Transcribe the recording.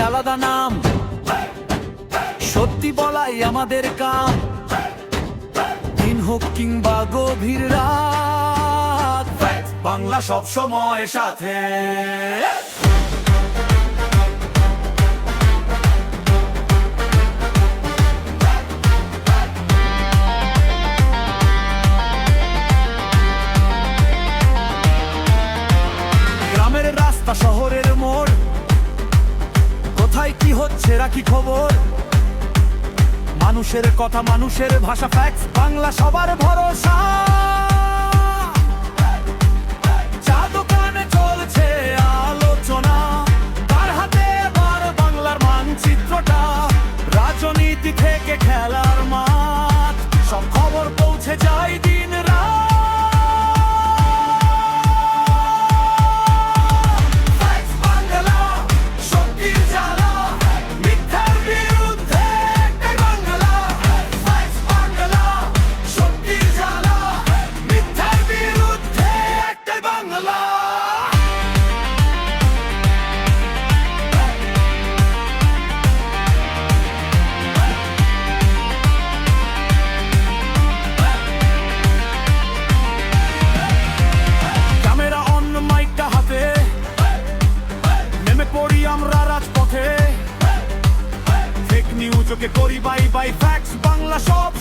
আলাদা নাম, সত্যি বলাই আমাদের কাম। দিন হোক কিংবা গভীর রাত, বাংলা সব সময় সাথে। গ্রামের রাস্তা, শহরের মোড়, কোথায় কি হচ্ছে রাখি খবর। মানুষের কথা, মানুষের ভাষা, ফ্যাক্স, বাংলা সবার ভরসা। চা দোকানে চলছে আলোচনা, তার হাতে এবার বাংলার মানচিত্রটা। রাজনীতি থেকে খেলার মাঠ, সব খবর পৌঁছে যায় দিন রাত। আমরা রাজপথে ফেক নিউজকে করি বাই বাই, ফ্যাক্স, বাংলা সব